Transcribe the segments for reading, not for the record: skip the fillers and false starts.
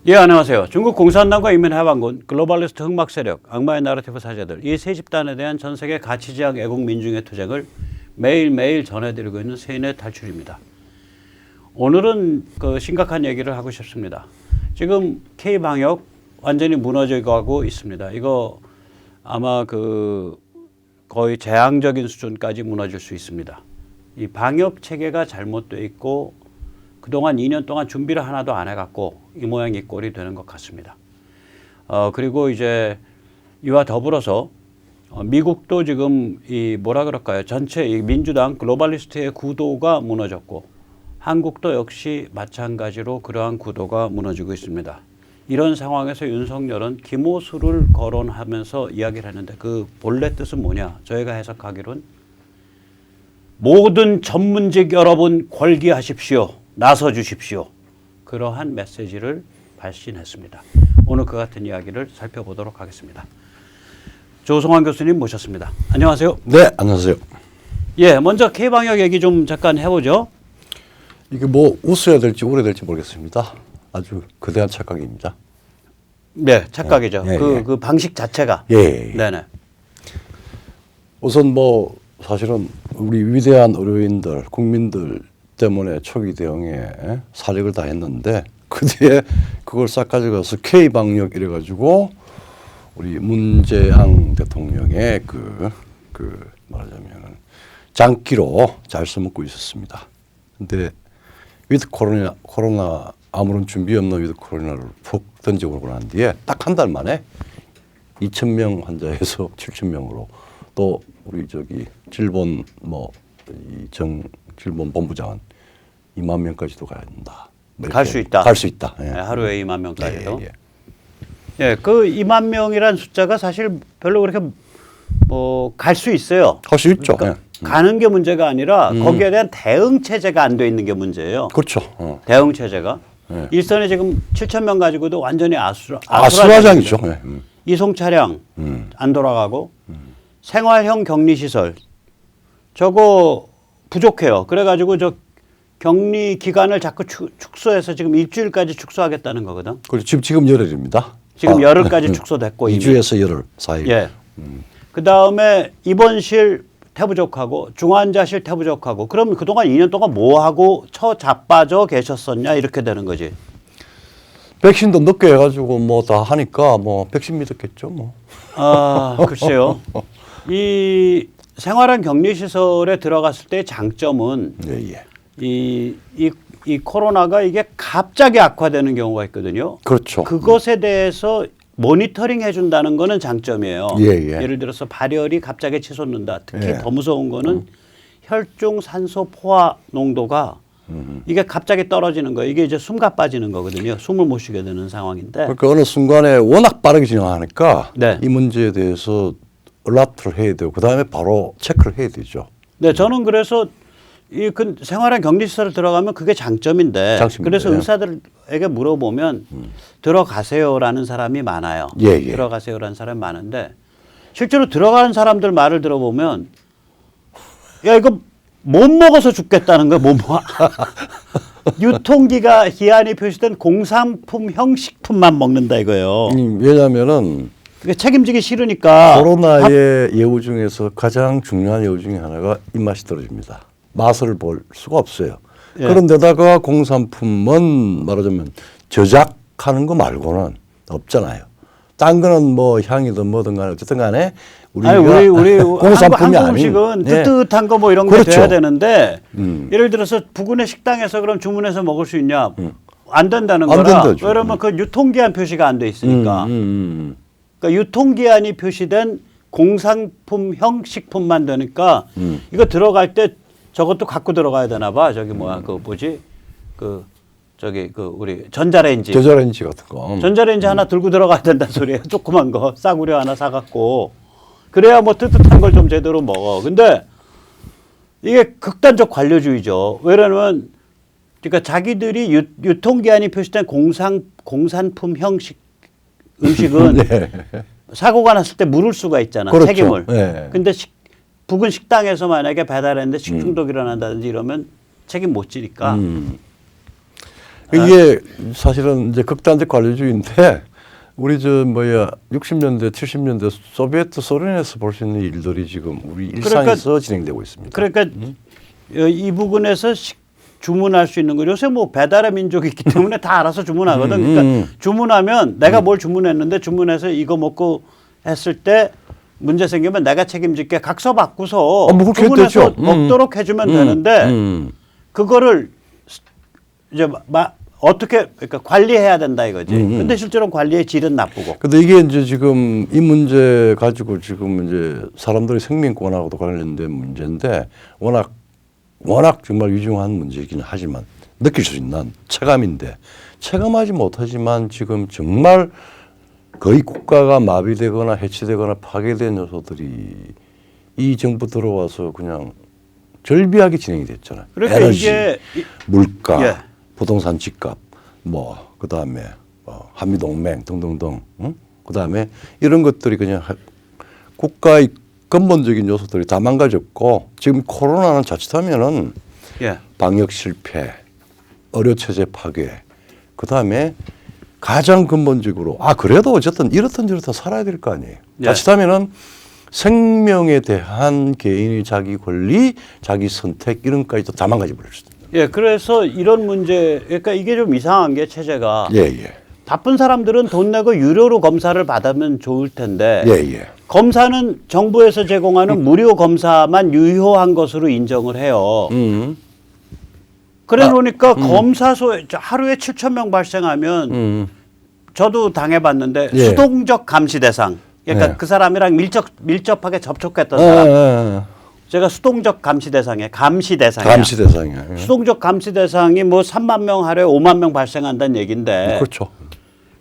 예, 안녕하세요. 중국 공산당과 인민해방군, 글로벌리스트 흑막 세력, 악마의 나라티브 사제들 이 세 집단에 대한 전 세계 가치지향 애국 민중의 투쟁을 매일매일 전해드리고 있는 세인의 탈출입니다. 오늘은 심각한 얘기를 하고 싶습니다. 지금 K-방역 완전히 무너져가고 있습니다. 이거 아마 거의 재앙적인 수준까지 무너질 수 있습니다. 이 방역 체계가 잘못되어 있고 그동안 2년 동안 준비를 하나도 안 해갖고 이 모양 이 꼴이 되는 것 같습니다. 그리고 이제 이와 더불어서 미국도 지금 전체 이 민주당 글로벌리스트의 구도가 무너졌고 한국도 역시 마찬가지로 그러한 구도가 무너지고 있습니다. 이런 상황에서 윤석열은 김오수를 거론하면서 이야기를 했는데 그 본래 뜻은 뭐냐? 저희가 해석하기로는 모든 전문직 여러분 관리하십시오. 나서 주십시오. 그러한 메시지를 발신했습니다. 오늘 그 같은 이야기를 살펴보도록 하겠습니다. 조성환 교수님 모셨습니다. 안녕하세요. 네, 안녕하세요. 예, 먼저 K-방역 얘기 좀 잠깐 해보죠. 이게 뭐 웃어야 될지 울어야 될지 모르겠습니다. 아주 거대한 착각입니다. 네, 착각이죠. 예, 그 방식 자체가. 예. 네네. 우선 뭐 사실은 우리 위대한 의료인들, 국민들 때문에 초기 대응에 사력을 다했는데 그 뒤에 그걸 싹 가져가서 K-방역 이래가지고 우리 문재양 대통령의 말하자면은 장기로 잘 써먹고 있었습니다. 근데 위드 코로나 아무런 준비 없는 위드 코로나를 푹 던져버리고 난 뒤에 딱 한 달 만에 2,000명 환자에서 7,000명으로 또 우리 질본 질본 본부장은 2만 명까지도 가야 된다. 갈 수 있다. 갈 수 있다. 예. 네, 하루에 2만 명까지도. 예. 예, 그 2만 명이란 숫자가 사실 별로 그렇게 갈 수 있어요. 할 수 있죠. 그러니까 예. 가는 게 문제가 아니라 거기에 대한 대응 체제가 안 돼 있는 게 문제예요. 그렇죠. 대응 체제가. 예. 일선에 지금 7,000명 가지고도 완전히 아수라장이죠. 예. 이송 차량 안 돌아가고 생활형 격리 시설 저거 부족해요. 그래가지고 저 격리 기간을 자꾸 축소해서 지금 일주일까지 축소하겠다는 거거든. 그리고 지금 열흘입니다. 지금 열흘까지 축소됐고 2주에서 열흘 사이. 예. 그 다음에 입원실 태부족하고 중환자실 태부족하고 그럼 그동안 2년 동안 뭐 하고 자빠져 계셨었냐 이렇게 되는 거지. 백신도 늦게 해가지고 뭐 다 하니까 뭐 백신 믿었겠죠 뭐. 아 글쎄요. 이 생활형 격리시설에 들어갔을 때의 장점은 예. 이 코로나가 이게 갑자기 악화되는 경우가 있거든요. 그렇죠. 그것에 대해서 모니터링 해준다는 거는 장점이에요. 예. 예를 들어서 발열이 갑자기 치솟는다. 특히 예. 더 무서운 거는 혈중 산소 포화 농도가 이게 갑자기 떨어지는 거예요. 이게 이제 숨가 빠지는 거거든요. 숨을 못 쉬게 되는 상황인데. 그러니까 어느 순간에 워낙 빠르게 진행하니까 네. 이 문제에 대해서 알라트를 해야 되고 그다음에 바로 체크를 해야 되죠. 네, 저는 그래서 그 생활형 격리시설을 들어가면 그게 장점인데 장점입니다. 그래서 예. 의사들에게 물어보면 들어가세요라는 사람이 많아요. 예. 들어가세요라는 사람이 많은데 실제로 들어가는 사람들 말을 들어보면 야 이거 못 먹어서 죽겠다는 거야. 유통기가 기한이 표시된 공산품형 식품만 먹는다 이거예요. 왜냐하면은 그러니까 책임지기 싫으니까 코로나의 예우 중에서 가장 중요한 예우 중에 하나가 입맛이 떨어집니다. 맛을 볼 수가 없어요. 예. 그런데다가 공산품은 말하자면 저작하는 거 말고는 없잖아요. 딴 거는 뭐 향이든 뭐든 간에 어쨌든 간에 우리 공산품이 한국 음식은 아닌 뜨뜻한 거 뭐 이런 게 그렇죠. 돼야 되는데 예를 들어서 부근의 식당에서 그럼 주문해서 먹을 수 있냐? 안 된다는 안 거라. 된다죠. 왜냐면 그 유통기한 표시가 안 돼 있으니까. 그러니까 유통기한이 표시된 공산품형 식품만 되니까 이거 들어갈 때 저것도 갖고 들어가야 되나 봐. 우리 전자레인지 같은 거. 전자레인지 하나 들고 들어가야 된다는 소리예요. 조그만 거 싸구려 하나 사갖고 그래야 뭐 뜨뜻한 걸 좀 제대로 먹어. 근데 이게 극단적 관료주의죠. 왜냐면 그러니까 자기들이 유통기한이 표시된 공산품형 음식은 네. 사고가 났을 때 물을 수가 있잖아. 그렇죠. 책임을. 네. 근데 부근 식당에서 만약에 배달했는데 식중독이 일어난다든지 이러면 책임 못 지니까 이게 사실은 이제 극단적 관료주의인데 우리 60년대, 70년대 소비에트 소련에서 볼 수 있는 일들이 지금 우리 일상에서 진행되고 있습니다. 그러니까 이 부분에서 주문할 수 있는 거 요새 뭐 배달의 민족이 있기 때문에 다 알아서 주문하거든. 그러니까 주문하면 내가 뭘 주문했는데 주문해서 이거 먹고 했을 때 문제 생기면 내가 책임질게 각서 받고서 뭐 주문해서 먹도록 해주면 되는데 그거를 이제 어떻게 그러니까 관리해야 된다 이거지. 근데 실제로 관리의 질은 나쁘고. 근데 이게 이제 지금 이 문제 가지고 지금 이제 사람들의 생명권하고도 관련된 문제인데 워낙 정말 유중한 문제이긴 하지만 느낄 수 있는 체감인데 체감하지 못하지만 지금 정말 거의 국가가 마비되거나 해체되거나 파괴된 요소들이 이 정부 들어와서 그냥 절비하게 진행이 됐잖아요. 그러니까 에너지, 이게 물가, 예. 부동산 집값, 그다음에 한미동맹 등등등, 그다음에 이런 것들이 그냥 국가의 근본적인 요소들이 다 망가졌고 지금 코로나는 자칫하면은 예. 방역 실패, 의료 체제 파괴, 그다음에 가장 근본적으로 그래도 어쨌든 이렇든 저렇든 살아야 될 거 아니에요. 예. 자칫하면은 생명에 대한 개인의 자기 권리, 자기 선택 이런 것까지도 다 망가져 버릴 수도 있는. 예, 그래서 이런 문제, 그러니까 이게 좀 이상한 게 체제가 바쁜 사람들은 돈 내고 유료로 검사를 받으면 좋을 텐데 검사는 정부에서 제공하는 무료 검사만 유효한 것으로 인정을 해요. 그래 놓으니까 검사소에 하루에 7,000명 발생하면 저도 당해봤는데 수동적 감시 대상. 그러니까 그 사람이랑 밀접하게 접촉했던 사람. 제가 수동적 감시 대상이에요. 감시 대상이야. 수동적 감시 대상이 뭐 3만 명 하루에 5만 명 발생한다는 얘기인데. 그렇죠.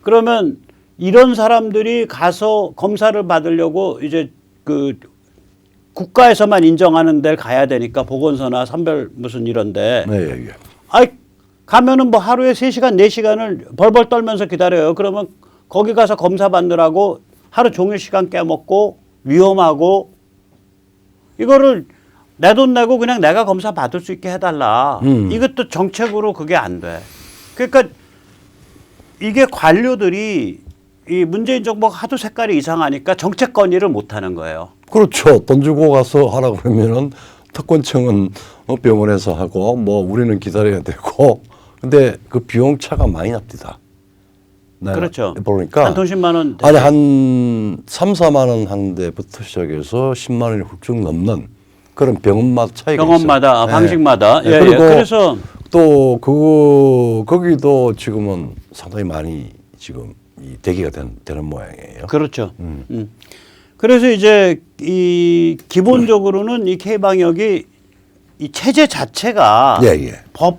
그러면 이런 사람들이 가서 검사를 받으려고 이제 그 국가에서만 인정하는 데를 가야 되니까 보건소나 선별 무슨 이런데. 가면은 뭐 하루에 3시간, 4시간을 벌벌 떨면서 기다려요. 그러면 거기 가서 검사 받느라고 하루 종일 시간 깨먹고 위험하고 이거를 내 돈 내고 그냥 내가 검사 받을 수 있게 해달라. 이것도 정책으로 그게 안 돼. 그러니까 이게 관료들이 이 문재인 정부가 하도 색깔이 이상하니까 정책 건의를 못 하는 거예요. 그렇죠. 돈 주고 가서 하라고 그러면은 특권청은 병원에서 하고 우리는 기다려야 되고 근데 그 비용 차가 많이 납니다. 그렇죠. 보니까 한 돈 10만 원. 아니 한 3, 4만 원 한 대부터 시작해서 10만 원이 훌쩍 넘는 그런 병원마다 차이가 병원마다 있어요. 방식마다. 그리고 그래서 또 거기도 지금은 상당히 많이 지금 대기가 되는 모양이에요. 그렇죠. 그래서 이제 이 기본적으로는 이 K방역이 이 체제 자체가 법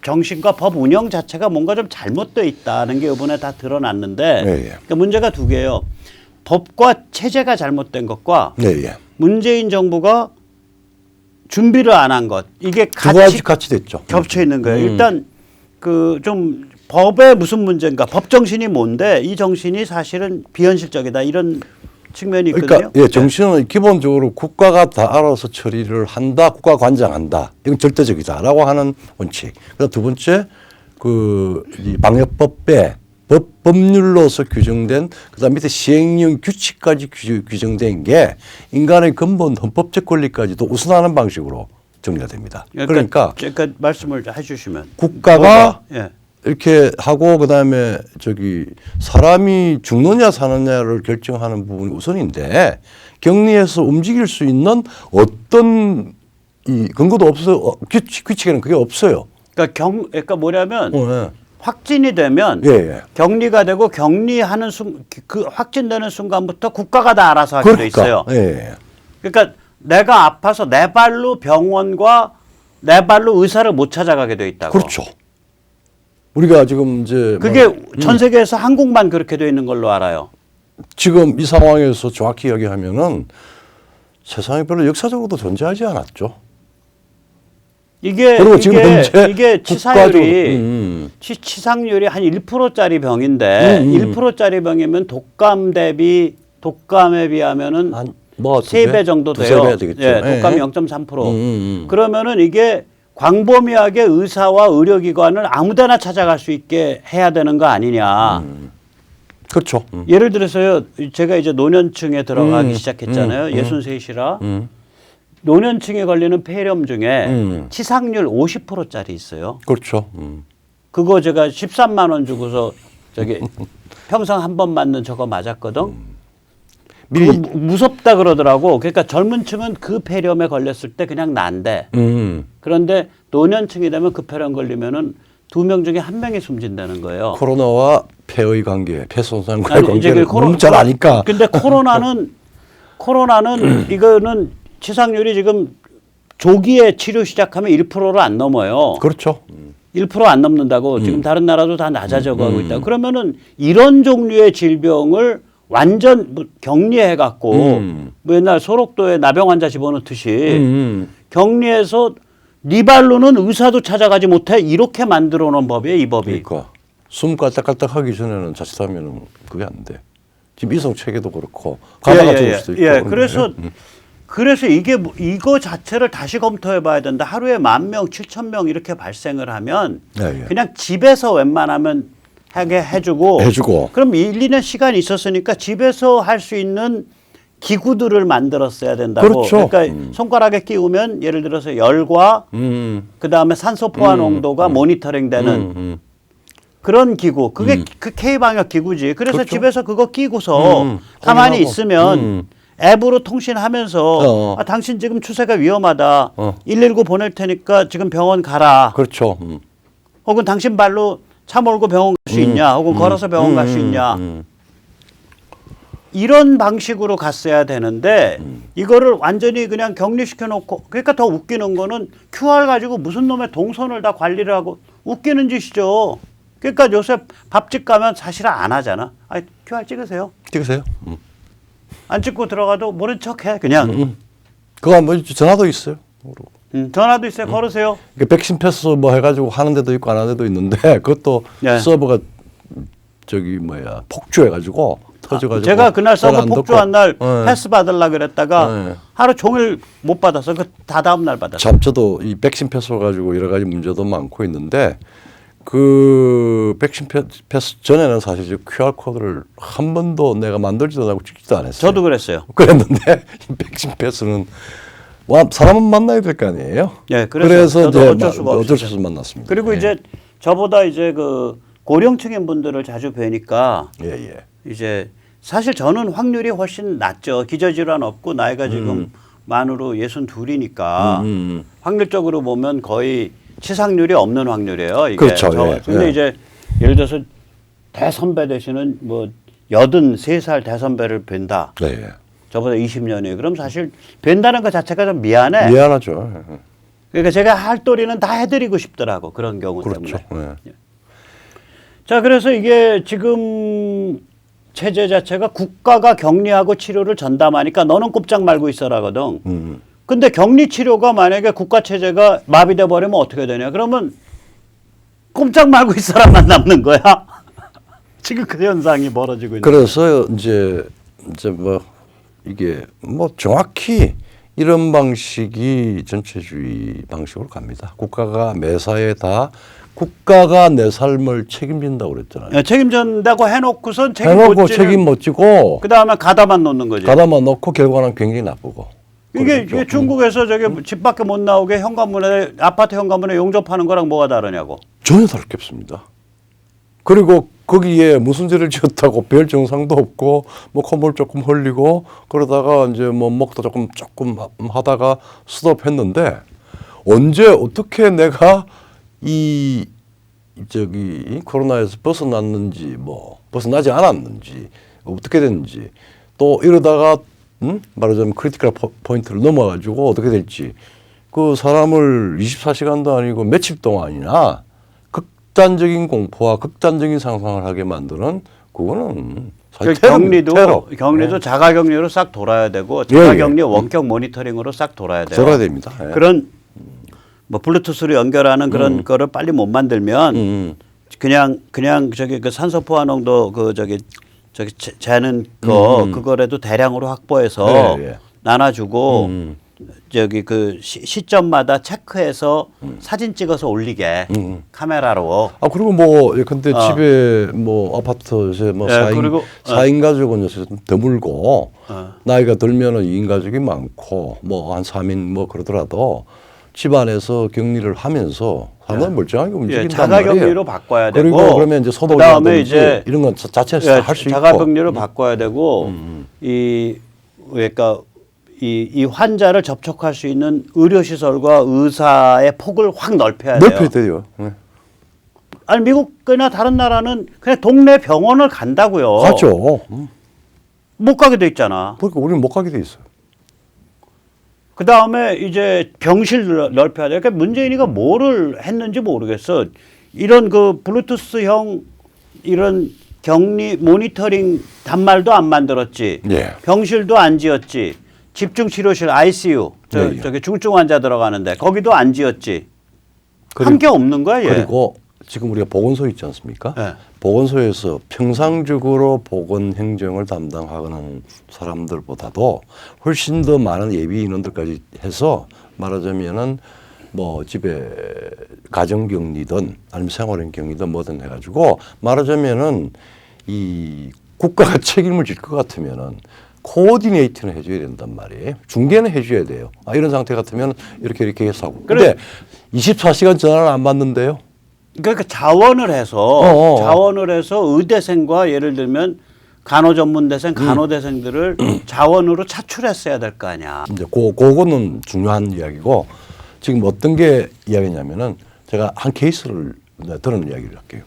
정신과 법 운영 자체가 뭔가 좀 잘못되어 있다는 게 이번에 다 드러났는데 그러니까 문제가 두 개예요. 법과 체제가 잘못된 것과 문재인 정부가 준비를 안 한 것. 이게 같이 됐죠. 겹쳐 있는 거예요. 일단 그 좀 법의 무슨 문제인가? 법 정신이 뭔데 이 정신이 사실은 비현실적이다 이런 측면이 있거든요. 그러니까 정신은 기본적으로 국가가 다 알아서 처리를 한다, 국가 관장한다. 이건 절대적이다라고 하는 원칙. 그다음 두 번째 이 방역법에 법률로서 규정된 그다음 밑에 시행령 규칙까지 규정된 게 인간의 근본 헌법적 권리까지도 우선하는 방식으로 정리가 됩니다. 그러니까 말씀을 해주시면 국가가 이렇게 하고 그다음에 사람이 죽느냐 사느냐를 결정하는 부분이 우선인데 격리해서 움직일 수 있는 어떤 이 근거도 없어 규칙에는 그게 없어요. 그러니까 뭐냐면 확진이 되면 격리가 되고 격리하는 그 확진되는 순간부터 국가가 다 알아서 하게 돼 있어요. 그러니까 내가 아파서 내 발로 병원과 내 발로 의사를 못 찾아가게 돼 있다고. 그렇죠. 우리가 지금 이제 그게 전 세계에서 한국만 그렇게 돼 있는 걸로 알아요. 지금 이 상황에서 정확히 이야기하면은 세상에 별로 역사적으로도 존재하지 않았죠. 이게 치사율이 치상률이 한 1%짜리 병인데 1%짜리 병이면 독감에 비하면은 한 3배 정도 돼요. 독감이 0.3%. 그러면은 이게 광범위하게 의사와 의료기관을 아무데나 찾아갈 수 있게 해야 되는 거 아니냐. 그렇죠. 예를 들어서요, 제가 이제 노년층에 들어가기 시작했잖아요. 63이라. 노년층에 걸리는 폐렴 중에 치상률 50%짜리 있어요. 그렇죠. 그거 제가 13만 원 주고서 저기 평생 한 번 맞는 저거 맞았거든. 그거 무섭다 그러더라고. 그러니까 젊은 층은 그 폐렴에 걸렸을 때 그냥 난대. 그런데 노년층이 되면 그 폐렴 걸리면은 2명 중에 1명이 숨진다는 거예요. 코로나와 폐의 관계, 폐 손상과의 아니, 관계를 너무 잘 아니까. 근데 코로나는 이거는 치상률이 지금 조기에 치료 시작하면 1%를 안 넘어요. 그렇죠. 1% 안 넘는다고 지금 다른 나라도 다 낮아져 가고 있다. 그러면은 이런 종류의 질병을 완전 뭐 격리해 갖고 뭐 옛날 소록도에 나병 환자 집어넣듯이 격리해서 네 발로는 의사도 찾아가지 못해 이렇게 만들어 놓은 법이에요, 이 법이. 그러니까 숨 깔딱깔딱 하기 전에는 자칫하면 그게 안 돼. 지금 이송 체계도 그렇고 가다가 죽을 수도 있고. 예, 그래서 이게 이거 자체를 다시 검토해 봐야 된다. 하루에 10,000명, 7,000명 이렇게 발생을 하면 그냥 집에서 웬만하면 하게 해주고 그럼 1, 2년 시간이 있었으니까 집에서 할 수 있는 기구들을 만들었어야 된다고. 그렇죠. 그러니까 손가락에 끼우면 예를 들어서 열과 그다음에 산소 포화 농도가 모니터링되는 그런 기구. 그게 그 K방역 기구지. 그래서 그렇죠. 집에서 그거 끼고서 가만히 있으면 앱으로 통신하면서 아, 당신 지금 추세가 위험하다. 119 보낼 테니까 지금 병원 가라. 그렇죠. 혹은 당신 발로 차 몰고 병원 갈 수 있냐. 혹은 걸어서 병원 갈 수 있냐. 이런 방식으로 갔어야 되는데 이거를 완전히 그냥 격리시켜 놓고 그러니까 더 웃기는 거는 QR 가지고 무슨 놈의 동선을 다 관리를 하고 웃기는 짓이죠. 그러니까 요새 밥집 가면 사실 안 하잖아. 아, QR 찍으세요. 찍으세요. 안 찍고 들어가도 모른 척해 그냥. 그거 뭐 전화도 있어요. 전화도 있어요. 걸으세요. 백신 패스 뭐 해가지고 하는 데도 있고 안 하는 데도 있는데 그것도 네. 서버가 저기 뭐야 폭주해가지고 터져가지고. 제가 그날 서버 안 폭주한 날 네. 패스 받으려고 그랬다가 네. 하루 종일 못 받았어. 그 다 다음 날 받았어. 참 저도 이 백신 패스 가지고 여러 가지 문제도 많고 있는데 그 백신 패스 전에는 사실 저 QR 코드를 한 번도 내가 만들지도 않고 찍지도 않았어요. 저도 그랬어요. 그랬는데 이 백신 패스는 사람은 만나야 될 거 아니에요. 예, 그래서 저도 이제 어쩔 수가 어쩔 없었죠. 수 없이 만났습니다. 그리고 예. 이제 저보다 이제 그 고령층인 분들을 자주 뵈니까 예. 이제 사실 저는 확률이 훨씬 낮죠. 기저질환 없고 나이가 지금 만으로 62이니까 확률적으로 보면 거의 치상률이 없는 확률이에요. 이게. 그렇죠. 근데 예. 이제 예를 들어서 대선배 되시는 뭐 83살 대선배를 뵌다. 네. 저보다 20년이. 그럼 사실 뵌다는 것 자체가 좀 미안해. 미안하죠. 그러니까 제가 할 도리는 다 해드리고 싶더라고. 그런 경우 그렇죠. 때문에. 네. 자, 그래서 이게 지금 체제 자체가 국가가 격리하고 치료를 전담하니까 너는 꼼짝 말고 있어라거든. 근데 격리 치료가 만약에 국가 체제가 마비돼 버리면 어떻게 되냐? 그러면 꼼짝 말고 있어라만 남는 거야. 지금 그 현상이 벌어지고 있는. 그래서 이제 뭐 이게 뭐 정확히 이런 방식이 전체주의 방식으로 갑니다. 국가가 매사에 다 국가가 내 삶을 책임진다고 그랬잖아요. 예, 책임진다고 해놓고선 책임 해놓고 못 지는. 책임 못 지고 그 다음에 가다만 놓는 거지. 가다만 놓고 결과는 굉장히 나쁘고. 이게 중국에서 저기 집 밖에 못 나오게 현관문에 아파트 현관문에 용접하는 거랑 뭐가 다르냐고. 전혀 다를 게 없습니다. 그리고 거기에 무슨 죄를 지었다고 별 정상도 없고 뭐 콧물 조금 흘리고 그러다가 이제 뭐 목도 조금 하다가 스톱했는데 언제 어떻게 내가 이 저기 코로나에서 벗어났는지 뭐 벗어나지 않았는지 어떻게 됐는지 또 이러다가 말하자면 크리티컬 포인트를 넘어가지고 어떻게 될지 그 사람을 24시간도 아니고 며칠 동안이나 극단적인 공포와 극단적인 상상을 하게 만드는 그거는 사실 격리도 테러. 자가격리로 싹 돌아야 되고 자가격리 원격 모니터링으로 싹 돌아야 돼요. 돌아야 됩니다. 예. 그런 뭐 블루투스로 연결하는 그런 거를 빨리 못 만들면 그냥 저기 그 산소 포화 농도 그 저기 재는 거 그거라도 대량으로 확보해서 나눠주고 저기 그 시점마다 체크해서 사진 찍어서 올리게 카메라로. 아 그리고 뭐 근데 어. 집에 뭐 아파트 이제 뭐 예, 4인 그리고, 4인 가족은 요새 좀 드물고 어. 나이가 들면은 2인 가족이 많고 뭐 한 3인 뭐 그러더라도 집안에서 격리를 하면서 상당히 멀쩡하게 움직인단 자가 말이에요. 격리로 바꿔야 되고. 그리고 그러면 이제 그다음에 소독이라든지 이제 이런 건 자체에서 예, 할 수 있고. 자가 격리로 바꿔야 되고 이 그러니까 이 환자를 접촉할 수 있는 의료 시설과 의사의 폭을 확 넓혀야 돼요. 넓혀야 돼요. 네. 아니 미국이나 다른 나라는 그냥 동네 병원을 간다고요. 가죠. 못 가게 돼 있잖아. 그러니까 우리는 못 가게 돼 있어요. 그 다음에 이제 병실 넓혀야 돼. 그러니까 문재인이가 뭐를 했는지 모르겠어. 이런 그 블루투스형 이런 격리 모니터링 단말도 안 만들었지. 예. 병실도 안 지었지. 집중치료실 ICU 예, 예. 저기 중증 환자 들어가는데 거기도 안 지었지. 한 게 없는 거야 얘. 그리고 지금 우리가 보건소 있지 않습니까? 네. 보건소에서 평상적으로 보건 행정을 담당하는 사람들보다도 훨씬 더 많은 예비 인원들까지 해서 말하자면은 뭐 집에 가정격리든 아니면 생활인격리든 뭐든 해가지고 말하자면은 이 국가가 책임을 질 것 같으면은 코디네이트는 해줘야 된단 말이에요. 중개는 해줘야 돼요. 아, 이런 상태 같으면 이렇게 해서 하고. 근데 24시간 전화를 안 받는데요. 그러니까 자원을 해서 자원을 해서 의대생과 예를 들면 간호전문대생, 간호대생들을 자원으로 차출했어야 될 거 아니야. 이제 그거는 중요한 이야기고 지금 어떤 게 이야기냐면은 제가 한 케이스를 들은 이야기를 할게요.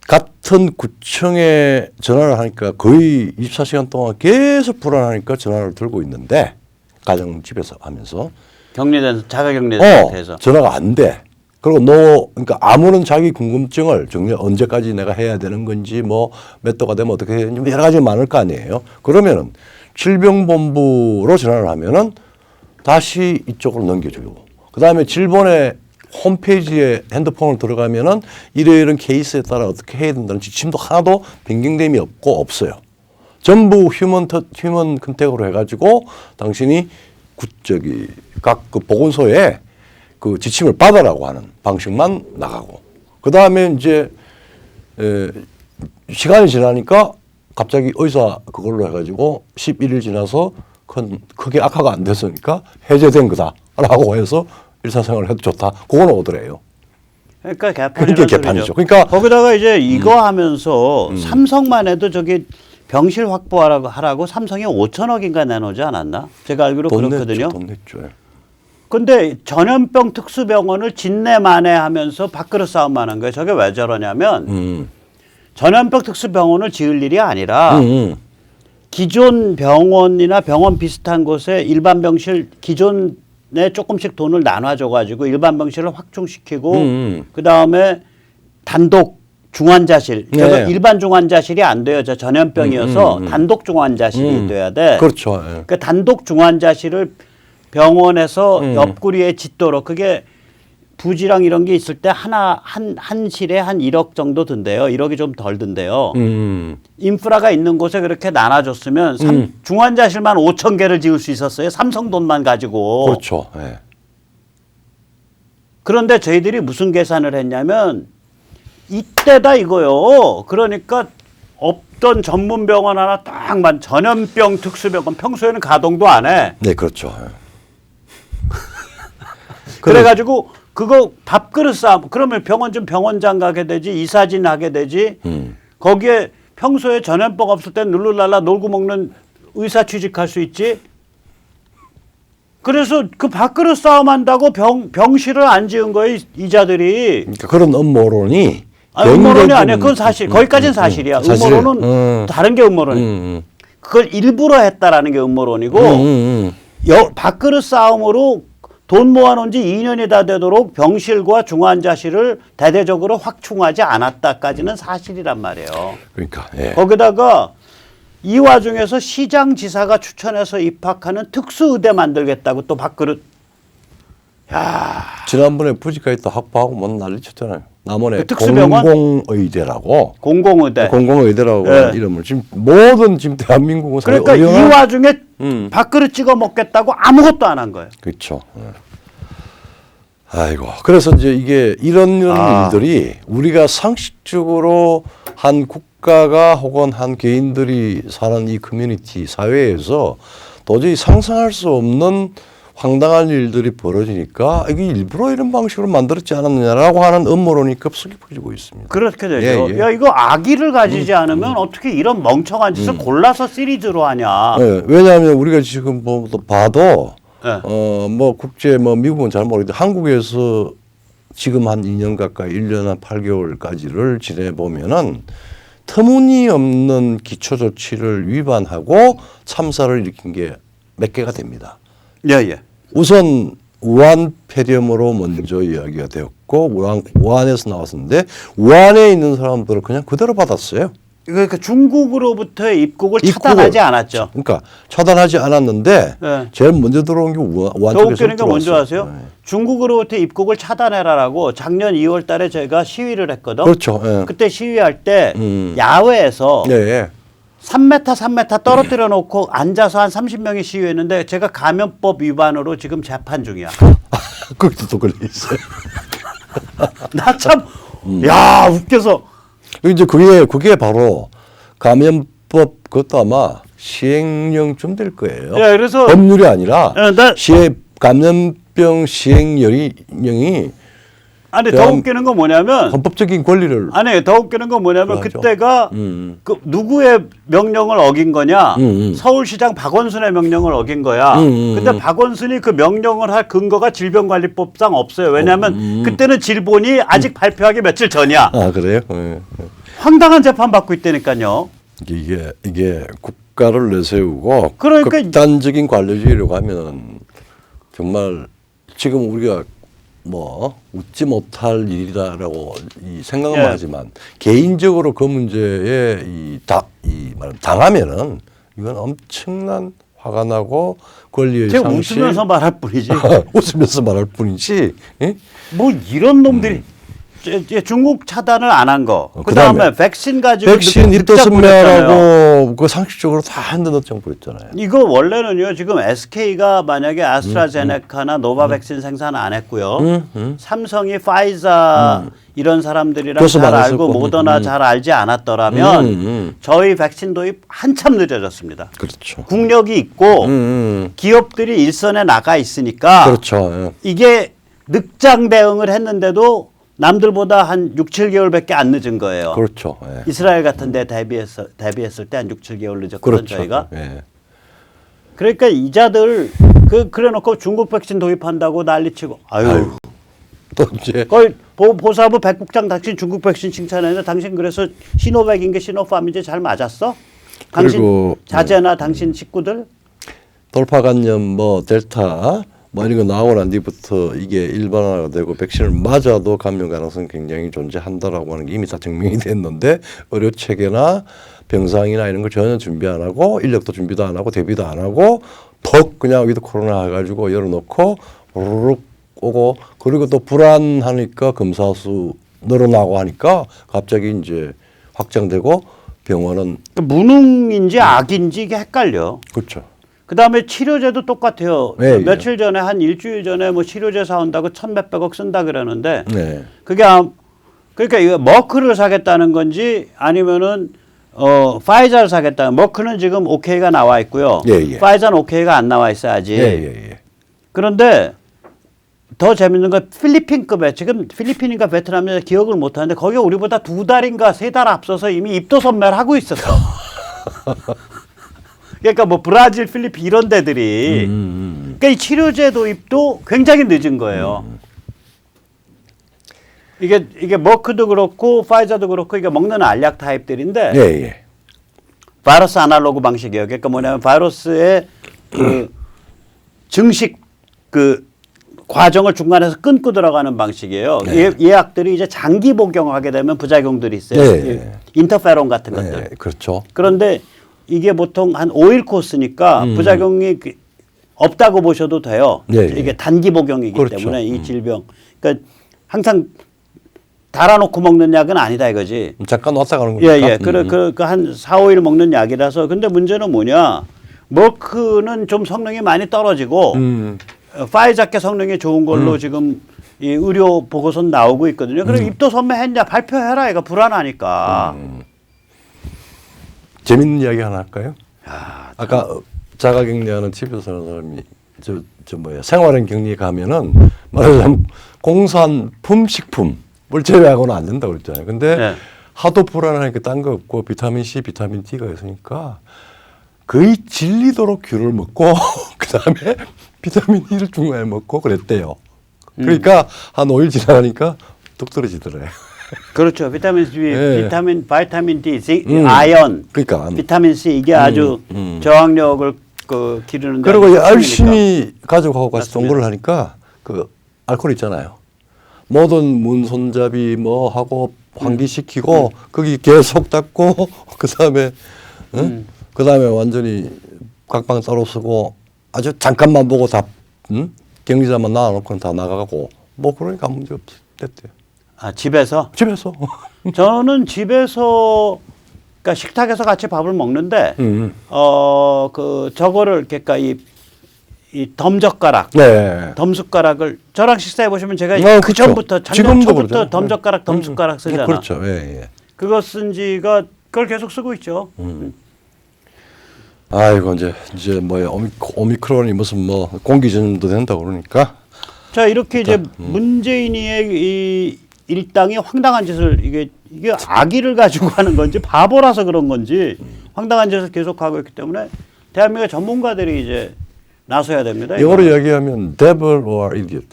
같은 구청에 전화를 하니까 거의 24시간 동안 계속 불안하니까 전화를 들고 있는데 가정집에서 하면서 격리된 자가격리된 상태에서 전화가 안 돼. 그리고 그러니까 아무런 자기 궁금증을 언제까지 내가 해야 되는 건지 뭐 몇 도가 되면 어떻게 해야 되는지 뭐 여러 가지 많을 거 아니에요. 그러면은 질병본부로 전화를 하면은 다시 이쪽으로 넘겨줘요. 그 다음에 질본의 홈페이지에 핸드폰을 들어가면은 이런 케이스에 따라 어떻게 해야 된다는 지침도 하나도 변경됨이 없어요. 전부 휴먼 컨택으로 해가지고 당신이 각 그 보건소에 그 지침을 받아라고 하는 방식만 나가고 그 다음에 이제 시간이 지나니까 갑자기 의사 그걸로 해가지고 11일 지나서 크게 악화가 안 됐으니까 해제된 거다라고 해서 일상생활을 해도 좋다. 그거는 오더래요. 그러니까 그게 개판이죠. 그러니까 거기다가 이제 이거 하면서 삼성만 해도 저기 병실 하라고 삼성이 5천억인가 내놓지 않았나? 제가 알기로 그렇거든요. 돈 냈죠. 근데 전염병 특수병원을 진내 만회하면서 밥그릇 싸움만 한 거예요. 저게 왜 저러냐면 전염병 특수병원을 지을 일이 아니라 기존 병원이나 병원 비슷한 곳에 일반 병실 기존에 조금씩 돈을 나눠줘가지고 일반 병실을 확충시키고 그 다음에 단독 중환자실. 네. 일반 중환자실이 안 돼요. 저 전염병이어서 단독 중환자실이 돼야 돼. 그렇죠. 예. 그 단독 중환자실을 병원에서 옆구리에 짓도록 그게 부지랑 이런 게 있을 때 한 실에 한 1억 정도 든대요. 1억이 좀 덜 든대요. 인프라가 있는 곳에 그렇게 나눠줬으면 중환자실만 5천 개를 지을 수 있었어요. 삼성 돈만 가지고. 그렇죠. 예. 그런데 저희들이 무슨 계산을 했냐면 이때다 이거요. 그러니까 없던 전문 병원 하나 딱만 전염병 특수병원 평소에는 가동도 안 해. 네, 그렇죠. 예. 그래가지고 그거 밥그릇 싸움. 그러면 병원 좀 병원장 가게 되지 이사진 하게 되지. 거기에 평소에 전염병 없을 때 룰루랄라 놀고 먹는 의사 취직할 수 있지. 그래서 그 밥그릇 싸움 한다고 병실을 안 지은 거예요 이자들이. 그러니까 그런 음모론이 음모론이 아니야. 그건 사실. 거기까지는 사실이야. 사실은, 음모론은 다른 게 음모론이야. 그걸 일부러 했다라는 게 음모론이고 밥그릇 싸움으로 돈 모아놓은 지 2년이 다 되도록 병실과 중환자실을 대대적으로 확충하지 않았다까지는 사실이란 말이에요. 그러니까 예. 거기다가 이 와중에서 시장지사가 추천해서 입학하는 특수의대 만들겠다고 또 밥그릇. 야, 지난번에 부지까지 또 확보하고 뭐 난리 쳤잖아요. 남원의 그 특수병원? 공공의대라고 공공의대. 공공의대라고 예. 하는 이름을 지금 모든 지금 대한민국은 그러니까 이 의료나- 와중에 밥그릇 찍어 먹겠다고 아무것도 안 한 거예요. 그렇죠. 예. 아이고 그래서 이제 이게 이런 일들이 우리가 상식적으로 한 국가가 혹은 한 개인들이 사는 이 커뮤니티 사회에서 도저히 상상할 수 없는 황당한 일들이 벌어지니까 이게 일부러 이런 방식으로 만들었지 않았느냐라고 하는 음모론이 급속히 퍼지고 있습니다. 그렇게 되죠. 예, 예. 야 이거 아기를 가지지 않으면 어떻게 이런 멍청한 짓을 골라서 시리즈로 하냐. 네, 왜냐하면 우리가 지금 뭐 또 봐도 네. 뭐 국제 뭐 미국은 잘 모르겠는데 한국에서 지금 한 2년 가까이 1년 한 8개월까지를 지내 보면은 터무니없는 기초 조치를 위반하고 참사를 일으킨 게 몇 개가 됩니다. 예예. 우선 우한 폐렴으로 먼저 이야기가 되었고 우한에서 나왔었는데 우한에 있는 사람들을 그냥 그대로 받았어요. 그러니까 중국으로부터의 입국을 입국을. 차단하지 않았죠. 그러니까 차단하지 않았는데 네. 제일 먼저 들어온 게 우한 더 쪽에서 웃기는 게 뭔지 들어왔어요. 아세요? 네. 중국으로부터 입국을 차단해라라고 작년 2월 달에 제가 시위를 했거든. 그렇죠. 예. 그때 시위할 때 음. 야외에서 예, 예. 3m 떨어뜨려 놓고 앉아서 한 30명이 시위했는데 제가 감염법 위반으로 지금 재판 중이야. 거기도 또 걸려 있어요. 나 참 야 웃겨서 이제 그게 바로 감염법 그것도 아마 시행령쯤 될 거예요. 예, 그래서 법률이 아니라 예, 나- 감염병 시행령이 아니 더 웃기는 건 뭐냐면 헌법적인 권리를 아니 더 웃기는 건 뭐냐면 그러죠. 그때가 그 누구의 명령을 어긴 거냐 서울시장 박원순의 명령을 어긴 거야. 근데 박원순이 그 명령을 할 근거가 질병관리법상 없어요. 왜냐하면 그때는 질본이 아직 발표하기 며칠 전이야. 아 그래요? 예. 황당한 재판 받고 있다니까요. 이게 국가를 내세우고 그러니까 극단적인 관료주의로 가면 정말 지금 우리가 뭐 웃지 못할 일이라고 생각은 예. 하지만 개인적으로 그 문제에 당하면은 이건 엄청난 화가 나고 권리의 제가 상실 웃으면서 말할 뿐이지. 웃으면서 말할 뿐이지. 예? 뭐 이런 놈들이 이제 중국 차단을 안 한 거. 그다음에 그다음에 백신 가지고 백신 늑장 부렸잖아요. 입덧선매라고 그 상식적으로 다 핸드넛 정부였잖아요. 이거 원래는요 지금 SK가 만약에 아스트라제네카나 노바백신 생산 안 했고요. 삼성이 파이자 이런 사람들이랑 그래서 잘 말했었고. 알고 모더나 잘 알지 않았더라면 저희 백신 도입 한참 늦어졌습니다. 그렇죠. 국력이 있고 기업들이 일선에 나가 있으니까 그렇죠. 예. 이게 늑장 대응을 했는데도 남들보다 한 6, 7개월밖에 안 늦은 거예요. 그렇죠. 예. 이스라엘 같은 데 대비했을 때 한 6, 7개월 늦었거든 그렇죠. 저희가. 예. 그러니까 이자들 그래놓고 중국 백신 도입한다고 난리치고 아유. 또 이제 거의 보사부 백국장 당신 중국 백신 칭찬했는데 당신 그래서 시노백인 게 시노팜인지 잘 맞았어? 당신 그리고 자제나 당신 식구들? 돌파 감염 뭐 델타 뭐 이런 거 나오고 난 뒤부터 이게 일반화가 되고 백신을 맞아도 감염 가능성이 굉장히 존재한다라고 하는 게 이미 다 증명이 됐는데 의료 체계나 병상이나 이런 걸 전혀 준비 안 하고 인력도 준비도 안 하고 대비도 안 하고 퍽 그냥 위드 코로나 해가지고 열어놓고 우르륵 오고 그리고 또 불안하니까 검사 수 늘어나고 하니까 갑자기 이제 확장되고 병원은 무능인지 악인지 이게 헷갈려. 그렇죠. 그다음에 치료제도 똑같아요. 네, 며칠 전에 한 일주일 전에 뭐 치료제 사온다고 1,몇백억 쓴다 그러는데 네. 그게 그러니까 이거 머크를 사겠다는 건지 아니면은 파이자를 사겠다. 머크는 지금 오케이가 나와 있고요. 예, 예. 파이자는 오케이가 안 나와 있어야지. 예. 그런데 더 재밌는 건 필리핀급에 지금 필리핀인가 베트남인가 기억을 못 하는데 거기 우리보다 2달인가 3달 앞서서 이미 입도선매를 하고 있었어. 그러니까 뭐 브라질, 필리핀 이런 데들이 그러니까 이 치료제 도입도 굉장히 늦은 거예요. 이게 머크도 그렇고 파이자도 그렇고 이게 먹는 알약 타입들인데 예. 바이러스 아날로그 방식이에요. 그러니까 뭐냐면 바이러스의 그 증식 그 과정을 중간에서 끊고 들어가는 방식이에요. 네. 예약들이 이제 장기 복용하게 되면 부작용들이 있어요. 네. 인터페론 같은 것들. 네, 그렇죠. 그런데 이게 보통 한 5일 코스니까 부작용이 없다고 보셔도 돼요. 네, 이게 단기 복용이기 그렇죠. 때문에 이 질병. 그러니까 항상 달아놓고 먹는 약은 아니다 이거지. 잠깐 왔다 가는 거니까. 예. 한 4, 5일 먹는 약이라서. 근데 문제는 뭐냐? 머크는 좀 성능이 많이 떨어지고 파이자께 성능이 좋은 걸로 지금 이 의료 보고서 나오고 있거든요. 그럼 입도 선매했냐 발표해라. 이거 불안하니까. 재밌는 이야기 하나 할까요? 아까 자가격리하는 집에서 사는 사람이 저 뭐야 생활형 격리 가면은 말하자면 공산품 식품을 제외하고는 안 된다고 그랬잖아요. 근데 네. 하도 불안하니까 딴 거 없고 비타민 C, 비타민 D가 있으니까 거의 질리도록 귤을 먹고 그다음에 비타민 E를 중간에 먹고 그랬대요. 그러니까 한 5일 지나가니까 뚝 떨어지더래요. 그렇죠. 비타민 C, 예. 바이타민 D, 아연, 그러니까 비타민 C 이게 아주 저항력을 기르는 데 그리고 아주 열심히 가져가고 가서 맞습니다. 동거를 하니까 그 알코올 있잖아요. 모든 문 손잡이 뭐 하고 환기시키고 거기 계속 닦고 그다음에 그다음에 완전히 각방 따로 쓰고 아주 잠깐만 보고 다 격리자만 놔놓고는 다 나가고 뭐 그러니까 문제 없었대요. 아, 집에서? 집에서. 저는 집에서 그러니까 식탁에서 같이 밥을 먹는데 저거를 그러니까 이 덤젓가락, 네. 덤숟가락을 저랑 식사해 보시면 제가 그 그렇죠. 전부터 작년 지금도 초부터 그러잖아요. 덤젓가락, 덤숟가락 쓰잖아. 그렇죠. 예, 예. 그거 쓴 지가 그걸 계속 쓰고 있죠. 아이고 이제 뭐야 오미크론이 무슨 뭐 공기 전염도 된다고 그러니까. 자, 이렇게 이제 문재인이의 이 일당이 황당한 짓을 이게 악의를 가지고 하는 건지 바보라서 그런 건지 황당한 짓을 계속하고 있기 때문에 대한민국 전문가들이 이제 나서야 됩니다. 영어로 이야기하면 devil or idiot.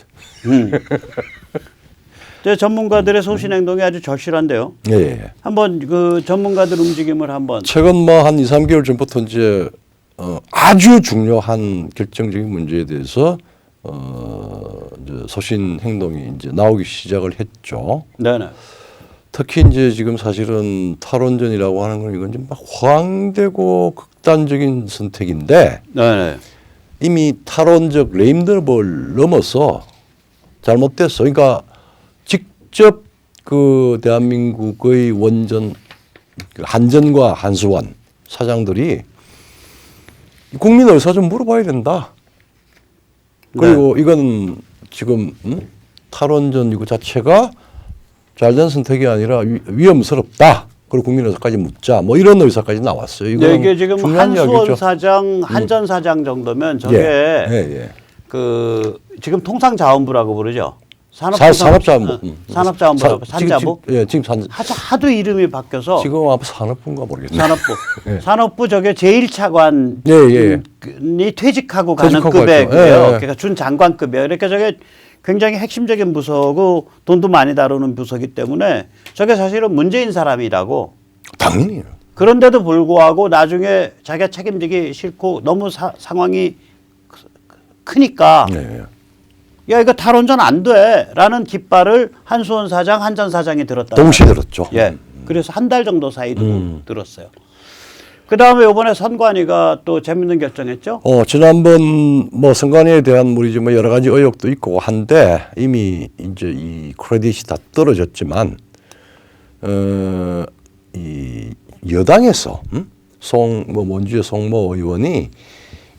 전문가들의 소신 행동이 아주 절실한데요. 예, 예. 한번 그 전문가들 움직임을 한번. 최근 뭐 한 2, 3개월 전부터 이제 아주 중요한 결정적인 문제에 대해서 이제 소신 행동이 이제 나오기 시작을 했죠. 네네. 특히 이제 지금 사실은 탈원전이라고 하는 건 이건 좀 막 황되고 극단적인 선택인데 네네. 이미 탈원적 레임덕을 넘어서 잘못됐어. 그러니까 직접 그 대한민국의 원전 한전과 한수원 사장들이 국민 의사 좀 물어봐야 된다. 그리고 이건 지금 탈원전 이거 자체가 잘된 선택이 아니라 위험스럽다. 그리고 국민 의사까지 묻자. 뭐 이런 의사까지 나왔어요. 네, 이게 지금 중요한 한수원 이야기죠. 사장, 한전 사장 정도면 저게 예. 그 지금 통상자원부라고 부르죠. 산업자원부. 산업자원부라고 산자부. 지금 하도 이름이 바뀌어서 지금 아마 산업부인가 모르겠네요. 산업부. 예. 산업부 저게 제1차관이 퇴직하고 가는 퇴직하고 급이에요. 갔죠. 예. 그러니까 준 장관급이에요. 그러니까 저게 굉장히 핵심적인 부서고 돈도 많이 다루는 부서기 때문에 저게 사실은 문재인 사람이라고. 당연히요. 그런데도 불구하고 나중에 자기가 책임지기 싫고 너무 상황이 크니까 네. 야 이거 탈원전 안 돼라는 깃발을 한수원 사장, 한전 사장이 들었다. 동시에 들었죠. 예. 그래서 한 달 정도 사이 두고 들었어요. 그 다음에 이번에 선관위가 또 재밌는 결정했죠. 지난번 뭐 선관위에 대한 우리 뭐 여러 가지 의혹도 있고 한데 이미 이제 이 크레딧이 다 떨어졌지만 이 여당에서 원주의 송모 의원이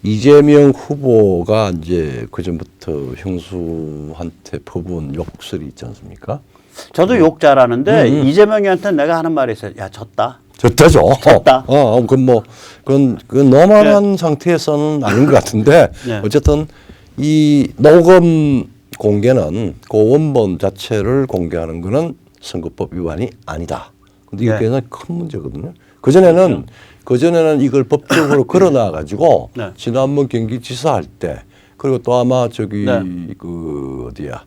이재명 후보가 이제 그 전부터 형수한테 퍼부은 욕설이 있지 않습니까? 저도 욕 잘하는데 이재명이한테 내가 하는 말이 있어요. 야 졌다. 졌다죠. 졌다. 그건 노멀한 상태에서는 아닌 것 같은데 네. 어쨌든 이 녹음 공개는 그 원본 자체를 공개하는 거는 선거법 위반이 아니다. 근데 이게 네. 굉장히 큰 문제거든요. 그전에는 이걸 법적으로 걸어놔 가지고 네. 지난번 경기지사 할 때 그리고 또 아마 저기 네. 그 어디야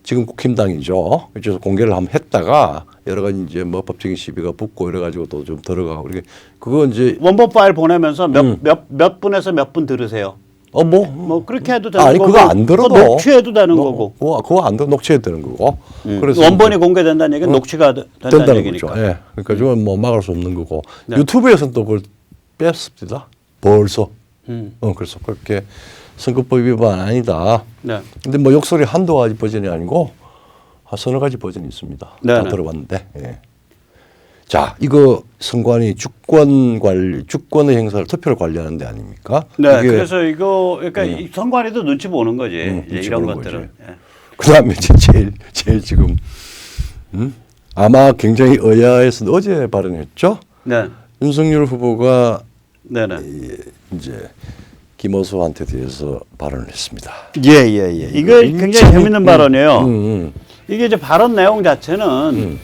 지금 국힘당이죠. 그래서 공개를 한번 했다가 여러 가지 이제 뭐 법적인 시비가 붙고 이래 가지고 또 좀 들어가고 이렇게 그거 이제 원본 파일 보내면서 몇 분에서 몇 분 들으세요. 뭐 그렇게 해도 되는 아니 거고. 그거 안 들어도 그거 녹취해도 되는 거고. 그거 안 들어 녹취해도 되는 거고. 그래서 원본이 공개된다는 얘기는 녹취가 된다는 된다는 얘기니까. 거죠. 예. 그러니까 저건 뭐 막을 수 없는 거고. 네. 유튜브에서는 또 그걸 뺐습니다. 벌써. 그래서 그렇게 선거법 위반 아니다. 네. 근데 뭐 욕설이 한두 가지 버전이 아니고 서너 가지 버전이 있습니다. 네네. 다 들어봤는데. 예. 자, 이거 선관위 주권의 행사를 투표를 관리하는 데 아닙니까? 네, 이게 그래서 이거 그러니까 이 선관위도 눈치 보는 거지. 이제 눈치 이런 보는 것들은. 거지. 예. 그다음에 이제 제일 지금 아마 굉장히 의아해서 어제 발언했죠. 네, 윤석열 후보가 네네. 이제 김어수한테 대해서 발언을 했습니다. 이거 굉장히 재밌는 발언이에요. 이게 이제 발언 내용 자체는